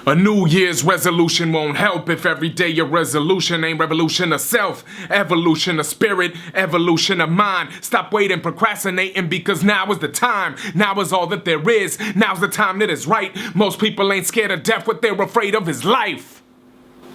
A New Year's resolution won't help if every day your resolution ain't revolution of self, evolution of spirit, evolution of mind. Stop waiting, procrastinating, because now is the time. Now is all that there is. Now's the time that is right. Most people ain't scared of death. What they're afraid of is life.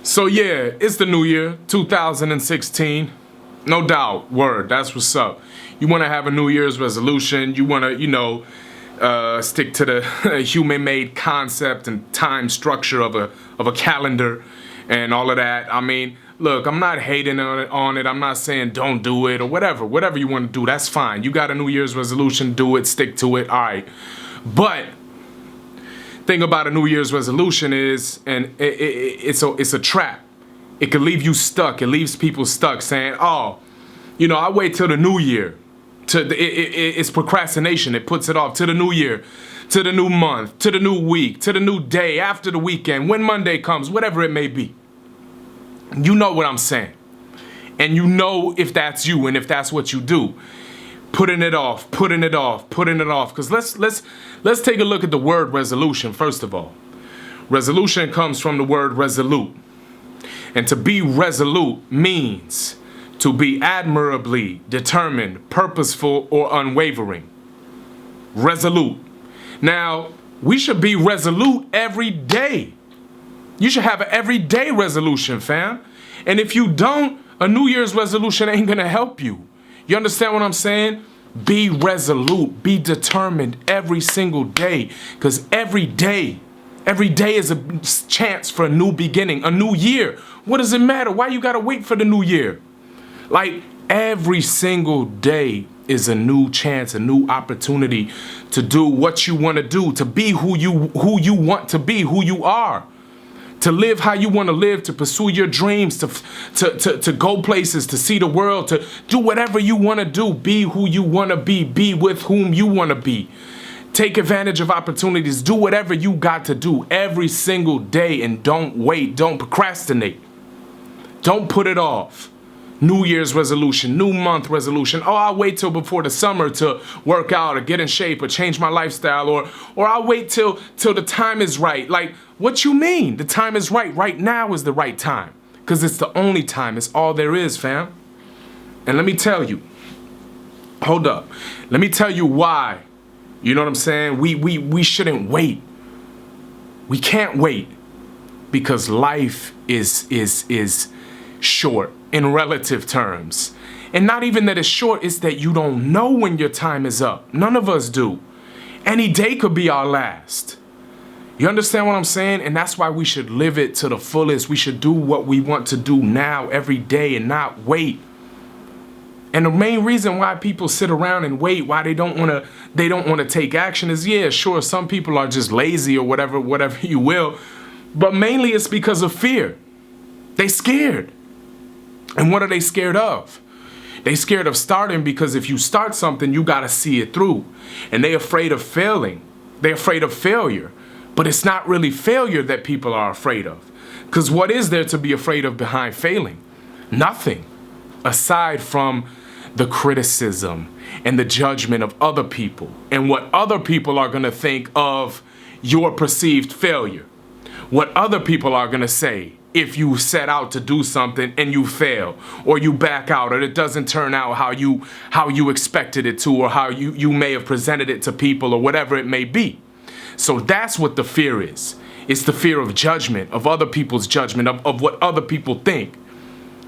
So yeah, it's the new year, 2016. No doubt, word, that's what's up. You want to have a New Year's resolution. You want to, stick to the human-made concept and time structure of a calendar and all of that. I mean, look, I'm not hating on it. I'm not saying don't do it or whatever. Whatever you want to do, that's fine. You got a New Year's resolution, do it, stick to it, all right. But thing about a New Year's resolution is, and it's a trap. It can leave you stuck. It leaves people stuck saying, oh, I wait till the new year. It's procrastination. It puts it off to the new year, to the new month, to the new week, to the new day, after the weekend, when Monday comes, whatever it may be. You know what I'm saying. And you know if that's you and if that's what you do. Putting it off, putting it off, putting it off. Because let's take a look at the word resolution, first of all. Resolution comes from the word resolute. And to be resolute means to be admirably determined, purposeful, or unwavering. Resolute. Now, we should be resolute every day. You should have an everyday resolution, fam. And if you don't, a New Year's resolution ain't gonna help you. You understand what I'm saying? Be resolute, be determined every single day. Because every day is a chance for a new beginning, a new year. What does it matter? Why you gotta wait for the new year? Like, every single day is a new chance, a new opportunity to do what you want to do, to be who you want to be, who you are, to live how you want to live, to pursue your dreams, to go places, to see the world, to do whatever you want to do, be who you want to be with whom you want to be. Take advantage of opportunities, do whatever you got to do every single day, and don't wait, don't procrastinate. Don't put it off. New Year's resolution, new month resolution. Oh, I'll wait till before the summer to work out or get in shape or change my lifestyle, or I'll wait till the time is right. Like, what you mean? The time is right. Right now is the right time. Because it's the only time. It's all there is, fam. And let me tell you. Hold up. Let me tell you why. You know what I'm saying? We shouldn't wait. We can't wait. Because life is short in relative terms. And not even that it's short, it's that you don't know when your time is up. None of us do. Any day could be our last. You understand what I'm saying? And that's why we should live it to the fullest. We should do what we want to do now, every day, and not wait. And the main reason why people sit around and wait, why they don't want to take action is, yeah, sure, some people are just lazy or whatever you will. But mainly it's because of fear. They scared. And what are they scared of? They scared of starting because if you start something, you got to see it through. And they're afraid of failing. They're afraid of failure. But it's not really failure that people are afraid of. Because what is there to be afraid of behind failing? Nothing. Aside from the criticism and the judgment of other people and what other people are going to think of your perceived failure. What other people are going to say if you set out to do something and you fail, or you back out, or it doesn't turn out how you expected it to, or how you may have presented it to people, or whatever it may be. So that's what the fear is. It's the fear of judgment, of other people's judgment, of what other people think.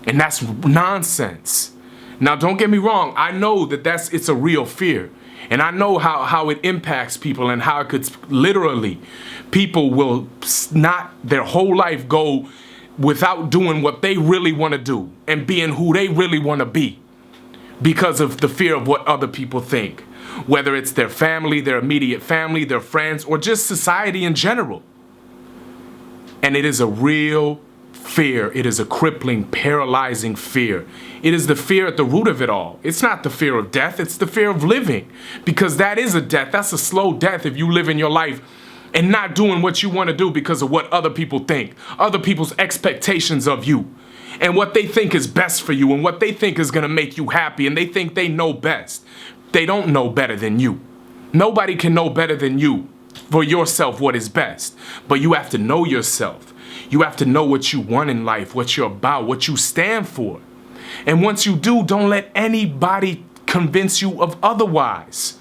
And that's nonsense. Now, don't get me wrong. I know that it's a real fear. And I know how it impacts people, and how it could literally, people will not their whole life go without doing what they really want to do and being who they really want to be because of the fear of what other people think, whether it's their family, their immediate family, their friends, or just society in general. And it is a real fear. It is a crippling, paralyzing fear. It is the fear at the root of it all. It's not the fear of death. It's the fear of living, because that is a death. That's a slow death if you live in your life and not doing what you want to do because of what other people think, other people's expectations of you, and what they think is best for you, and what they think is going to make you happy, and they think they know best. They don't know better than you. Nobody can know better than you. for yourself what is best. But you have to know yourself. You have to know what you want in life, what you're about, what you stand for. And once you do, don't let anybody convince you of otherwise.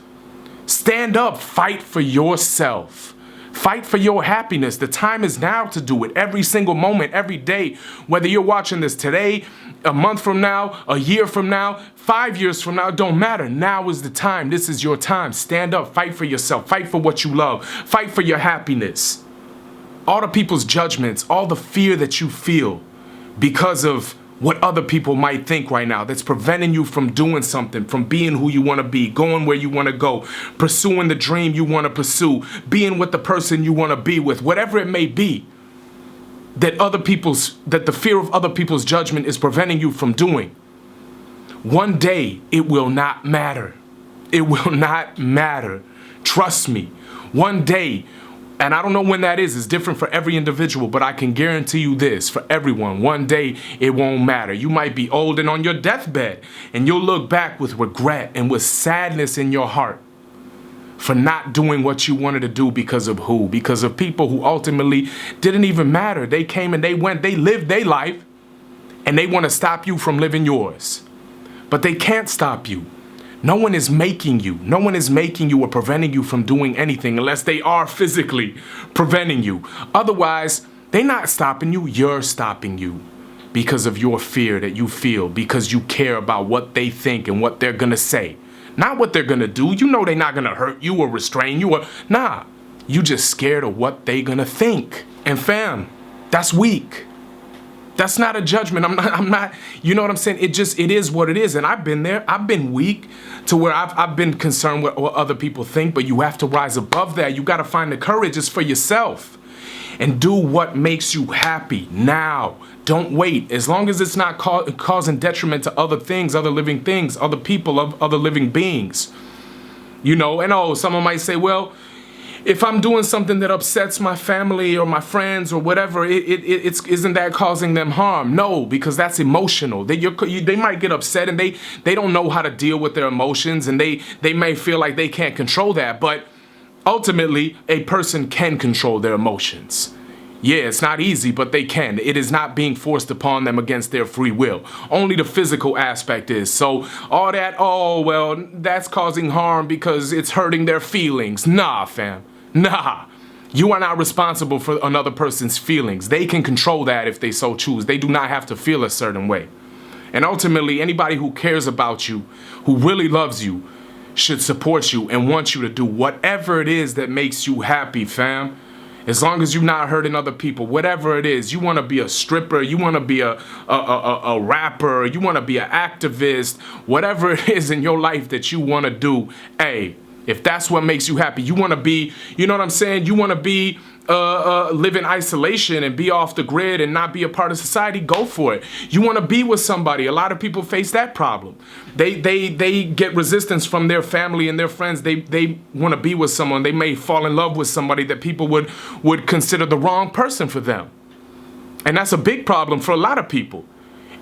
Stand up, fight for yourself. Fight for your happiness. The time is now to do it. Every single moment, every day. Whether you're watching this today, a month from now, a year from now, 5 years from now, it don't matter. Now is the time. This is your time. Stand up, fight for yourself. Fight for what you love. Fight for your happiness. All the people's judgments, all the fear that you feel because of what other people might think right now that's preventing you from doing something, from being who you want to be, going where you want to go, pursuing the dream you want to pursue, being with the person you want to be with, whatever it may be, that the fear of other people's judgment is preventing you from doing. One day it will not matter. It will not matter. Trust me. One day, and I don't know when that is, it's different for every individual, but I can guarantee you this, for everyone, one day it won't matter. You might be old and on your deathbed, and you'll look back with regret and with sadness in your heart for not doing what you wanted to do because of who? Because of people who ultimately didn't even matter. They came and they went, they lived their life, and they want to stop you from living yours. But they can't stop you. No one is making you. No one is making you or preventing you from doing anything unless they are physically preventing you. Otherwise, they're not stopping you. You're stopping you because of your fear that you feel, because you care about what they think and what they're going to say. Not what they're going to do. You know they're not going to hurt you or restrain you. Nah, you just scared of what they're going to think. And fam, that's weak. That's not a judgment. I'm not, you know what I'm saying? It is what it is. And I've been there. I've been weak to where I've been concerned with what other people think, but you have to rise above that. You got to find the courage. It's for yourself. And do what makes you happy now. Don't wait. As long as it's not causing detriment to other things, other living things, other people, other living beings. You know, and someone might say, well, if I'm doing something that upsets my family or my friends or whatever, isn't that causing them harm? No, because that's emotional. They might get upset and they don't know how to deal with their emotions, and they may feel like they can't control that. But ultimately, a person can control their emotions. Yeah, it's not easy, but they can. It is not being forced upon them against their free will. Only the physical aspect is. So all that, well, that's causing harm because it's hurting their feelings. Nah, fam. Nah. You are not responsible for another person's feelings. They can control that if they so choose. They do not have to feel a certain way. And ultimately, anybody who cares about you, who really loves you, should support you and want you to do whatever it is that makes you happy, fam. As long as you're not hurting other people, whatever it is, you want to be a stripper, you want to be a rapper, you want to be an activist, whatever it is in your life that you want to do, hey, if that's what makes you happy, you want to be, you know what I'm saying? You want to be, live in isolation and be off the grid and not be a part of society, go for it. You want to be with somebody. A lot of people face that problem. They get resistance from their family and their friends. They want to be with someone. They may fall in love with somebody that people would consider the wrong person for them. And that's a big problem for a lot of people.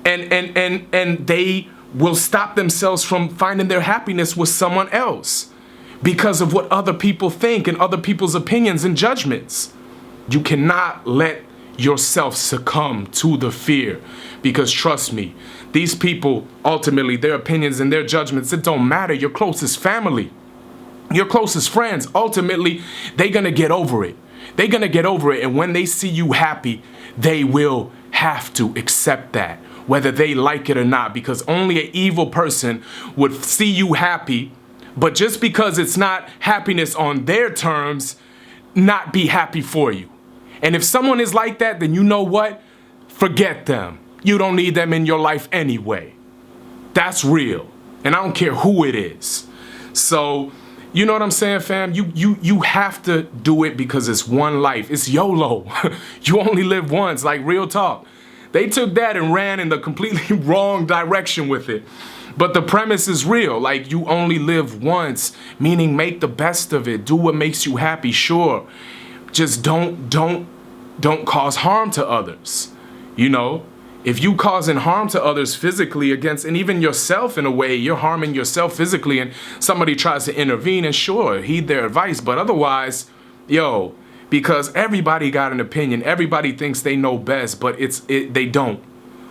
And they will stop themselves from finding their happiness with someone else because of what other people think and other people's opinions and judgments. You cannot let yourself succumb to the fear, because trust me, these people, ultimately, their opinions and their judgments, it don't matter. Your closest family, your closest friends, ultimately, they're going to get over it. They're going to get over it. And when they see you happy, they will have to accept that, whether they like it or not, because only an evil person would see you happy, but just because it's not happiness on their terms, not be happy for you. And if someone is like that, then you know what? Forget them. You don't need them in your life anyway. That's real. And I don't care who it is. So, you know what I'm saying, fam? You have to do it because it's one life. It's YOLO. You only live once, like real talk. They took that and ran in the completely wrong direction with it. But the premise is real. Like, you only live once, meaning make the best of it. Do what makes you happy, sure. Just don't cause harm to others. You know, if you causing harm to others physically and even yourself in a way, you're harming yourself physically, and somebody tries to intervene, and sure, heed their advice. But otherwise, Yo, because everybody got an opinion. Everybody thinks they know best, but they don't.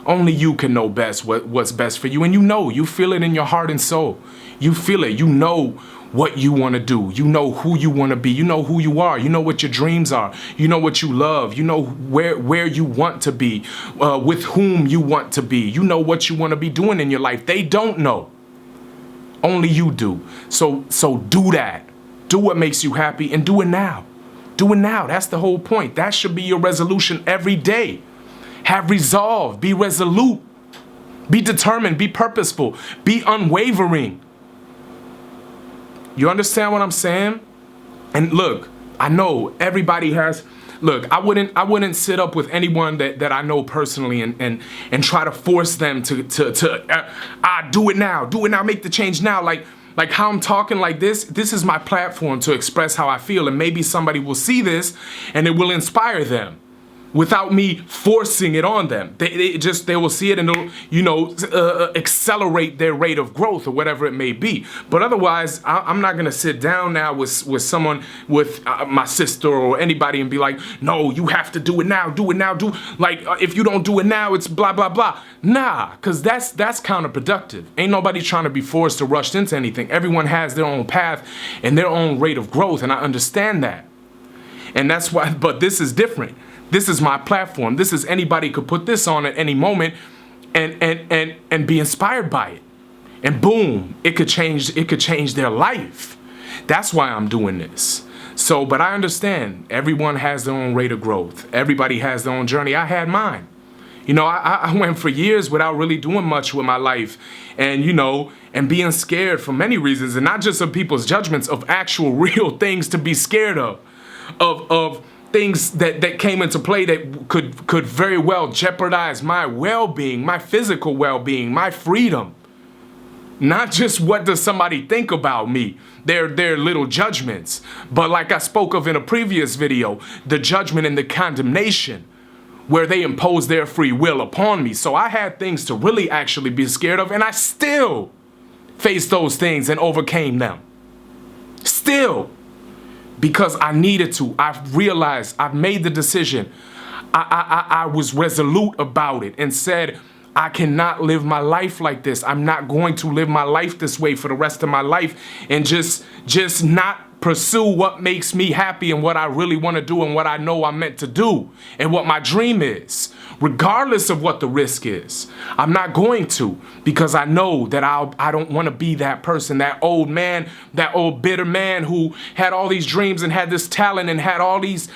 Only you can know best what's best for you. And you feel it in your heart and soul. You feel it. You know what you want to do. You know who you want to be. You know who you are. You know what your dreams are. You know what you love. You know where you want to be, with whom you want to be. You know what you want to be doing in your life. They don't know. Only you do. So do that. Do what makes you happy and do it now. Do it now. That's the whole point. That should be your resolution every day. Have resolve. Be resolute. Be determined. Be purposeful. Be unwavering. You understand what I'm saying? And look, I know everybody has. Look, I wouldn't sit up with anyone that I know personally and try to force them to do it now, make the change now. Like how I'm talking like this is my platform to express how I feel, and maybe somebody will see this and it will inspire them without me forcing it on them. They will see it and it'll, accelerate their rate of growth or whatever it may be. But otherwise, I'm not gonna sit down now with someone, with my sister or anybody and be like, no, you have to do it now, if you don't do it now, it's blah, blah, blah. Nah, cause that's counterproductive. Ain't nobody trying to be forced or rushed into anything. Everyone has their own path and their own rate of growth, and I understand that. And that's why, but this is different. This is my platform. This is anybody could put this on at any moment and be inspired by it. And boom, it could change their life. That's why I'm doing this. So, but I understand everyone has their own rate of growth. Everybody has their own journey. I had mine. I went for years without really doing much with my life and being scared for many reasons, and not just of people's judgments, of actual real things to be scared of things that came into play that could very well jeopardize my well-being, my physical well-being, my freedom. Not just what does somebody think about me, their little judgments, but like I spoke of in a previous video, the judgment and the condemnation where they impose their free will upon me. So I had things to really actually be scared of, and I still faced those things and overcame them. Still. Because I needed to. I've realized, I've made the decision. I was resolute about it and said, I cannot live my life like this. I'm not going to live my life this way for the rest of my life and just not pursue what makes me happy and what I really want to do and what I know I'm meant to do and what my dream is, regardless of what the risk is. I'm not going to, because I know that I don't want to be that person, that old man, that old bitter man who had all these dreams and had this talent and had all these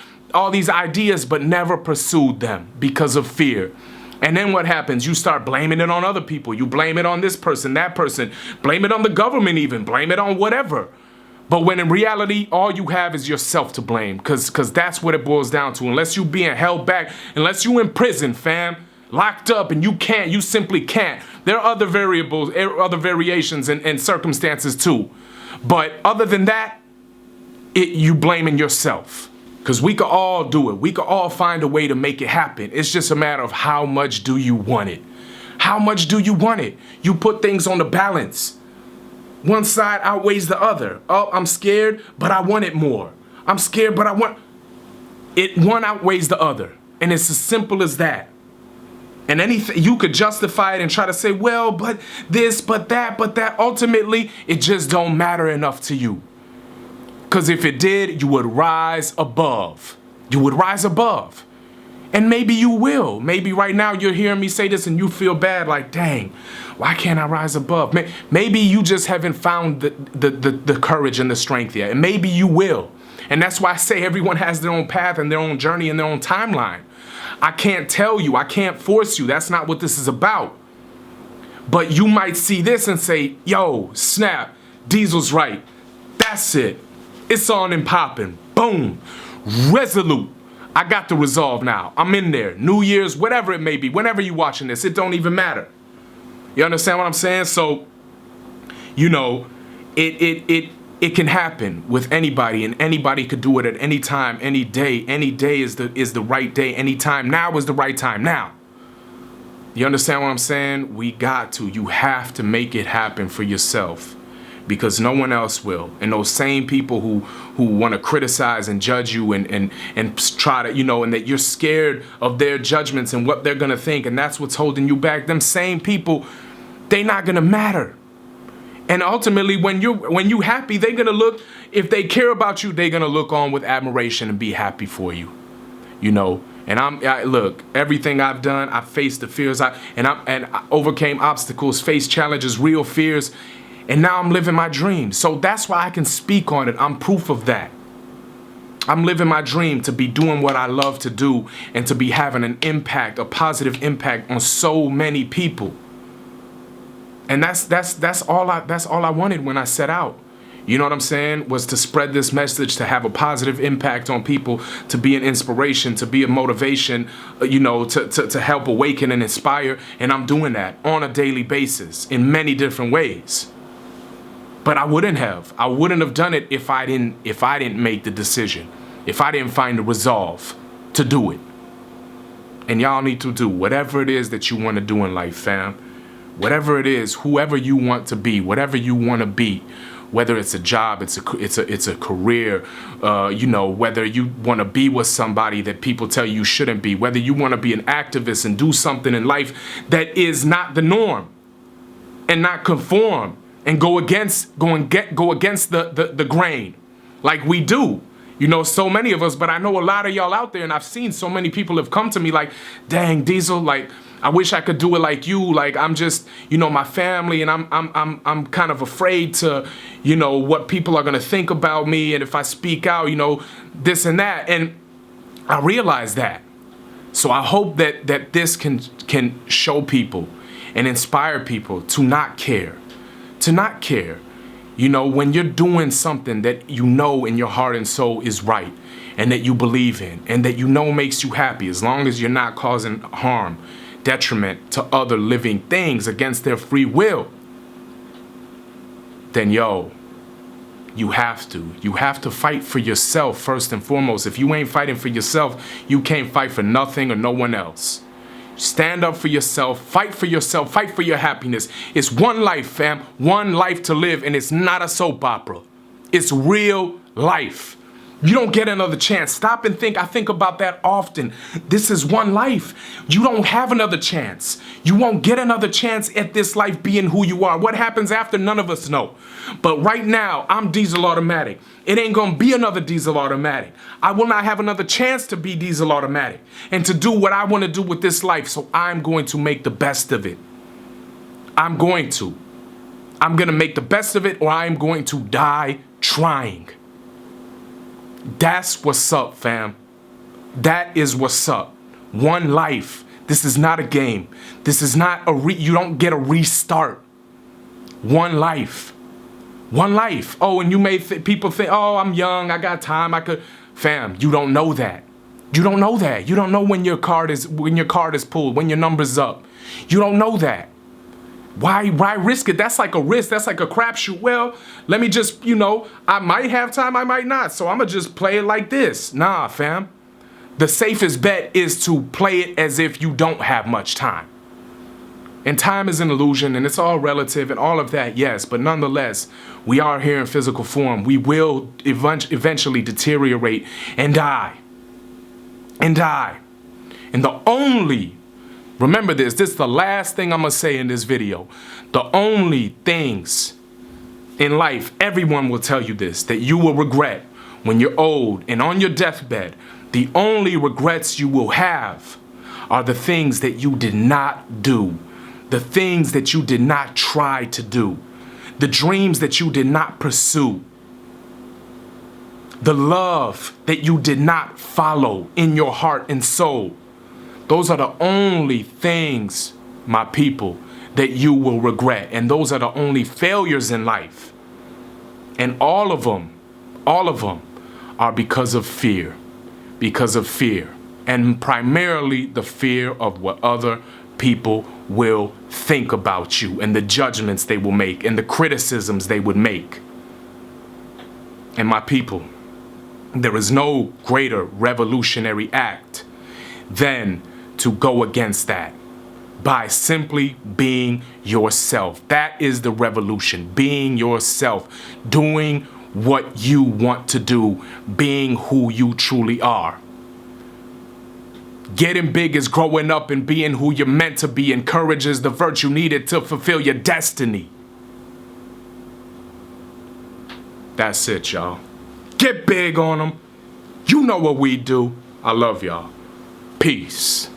ideas but never pursued them because of fear. And then what happens? You start blaming it on other people. You blame it on this person, that person, blame it on the government even, blame it on whatever. But when in reality, all you have is yourself to blame, because that's what it boils down to. Unless you being held back, unless you in prison, fam, locked up, and you simply can't. There are other variables, other variations and circumstances too. But other than that, you blaming yourself. Because we could all do it. We could all find a way to make it happen. It's just a matter of how much do you want it? How much do you want it? You put things on the balance. One side outweighs the other. Oh, I'm scared, but I want it more. I'm scared, but I want it. One outweighs the other. And it's as simple as that. And anything, you could justify it and try to say, well, but this, but that. Ultimately, it just don't matter enough to you. Because if it did, you would rise above. You would rise above. And maybe you will. Maybe right now you're hearing me say this and you feel bad, like, dang, why can't I rise above? Maybe you just haven't found the courage and the strength yet. And maybe you will. And that's why I say everyone has their own path and their own journey and their own timeline. I can't tell you. I can't force you. That's not what this is about. But you might see this and say, yo, snap, Diesel's right. That's it. It's on and popping. Boom. Resolute. I got the resolve now. I'm in there. New Year's, whatever it may be. Whenever you're watching this, it don't even matter. You understand what I'm saying? So, it can happen with anybody, and anybody could do it at any time, any day. Any day is the right day. Any time now is the right time now. You understand what I'm saying? We got to. You have to make it happen for yourself. because no one else will. And those same people who want to criticize and judge you and try to, and that you're scared of their judgments and what they're going to think, and that's what's holding you back, them same people, they not going to matter. And ultimately, when you happy, they're going to look, if they care about you, they're going to look on with admiration and be happy for you, And look, everything I've done, I faced the fears, I overcame obstacles, faced challenges, real fears, and now I'm living my dream. So that's why I can speak on it. I'm proof of that. I'm living my dream to be doing what I love to do and to be having an impact, a positive impact on so many people. And that's all I wanted when I set out. You know what I'm saying? Was to spread this message, to have a positive impact on people, to be an inspiration, to be a motivation, to help awaken and inspire. And I'm doing that on a daily basis in many different ways. But I wouldn't have done it if I didn't make the decision, if I didn't find the resolve to do it. And y'all need to do whatever it is that you want to do in life, fam. Whatever it is, whoever you want to be, whatever you want to be, whether it's a job, it's a career, whether you want to be with somebody that people tell you shouldn't be, whether you want to be an activist and do something in life that is not the norm and not conform and go against the grain like we do. So many of us, but I know a lot of y'all out there, and I've seen so many people have come to me like, dang, Diesel, like, I wish I could do it like you. Like, I'm just, my family, and I'm kind of afraid to, what people are gonna think about me, and if I speak out, this and that. And I realize that. So I hope that this can show people and inspire people to not care. When you're doing something that in your heart and soul is right, and that you believe in, and that makes you happy, as long as you're not causing harm, detriment to other living things against their free will, then you have to fight for yourself first and foremost. If you ain't fighting for yourself, you can't fight for nothing or no one else. Stand up for yourself, fight for your happiness. It's one life, fam, one life to live, and it's not a soap opera. It's real life. You don't get another chance. Stop and think. I think about that often. This is one life. You don't have another chance. You won't get another chance at this life being who you are. What happens after, none of us know. But right now, I'm Diesel Automatic. It ain't gonna be another Diesel Automatic. I will not have another chance to be Diesel Automatic and to do what I want to do with this life. So I'm going to make the best of it. I'm gonna make the best of it, or I'm going to die trying. That's what's up, fam. That is what's up. One life. This is not a game. This is not you don't get a restart. One life. One life. Oh, and people think, oh, I'm young, I got time, I could. Fam, you don't know that. You don't know that. You don't know when your card is pulled, when your number's up. You don't know that. Why risk it? That's like a risk. That's like a crapshoot. Well, let me just, I might have time, I might not. So I'm going to just play it like this. Nah, fam. The safest bet is to play it as if you don't have much time. And time is an illusion, and it's all relative and all of that, yes. But nonetheless, we are here in physical form. We will eventually deteriorate and die. And remember this is the last thing I'm going to say in this video. The only things in life, everyone will tell you this, that you will regret when you're old and on your deathbed. The only regrets you will have are the things that you did not do, the things that you did not try to do, the dreams that you did not pursue, the love that you did not follow in your heart and soul. Those are the only things, my people, that you will regret. And those are the only failures in life. And all of them are because of fear. And primarily the fear of what other people will think about you and the judgments they will make and the criticisms they would make. And my people, there is no greater revolutionary act than to go against that. by simply being yourself. That is the revolution. Being yourself. Doing what you want to do. Being who you truly are. Getting big is growing up and being who you're meant to be. And courage is the virtue needed to fulfill your destiny. That's it, y'all. Get big on them. You know what we do. I love y'all. Peace.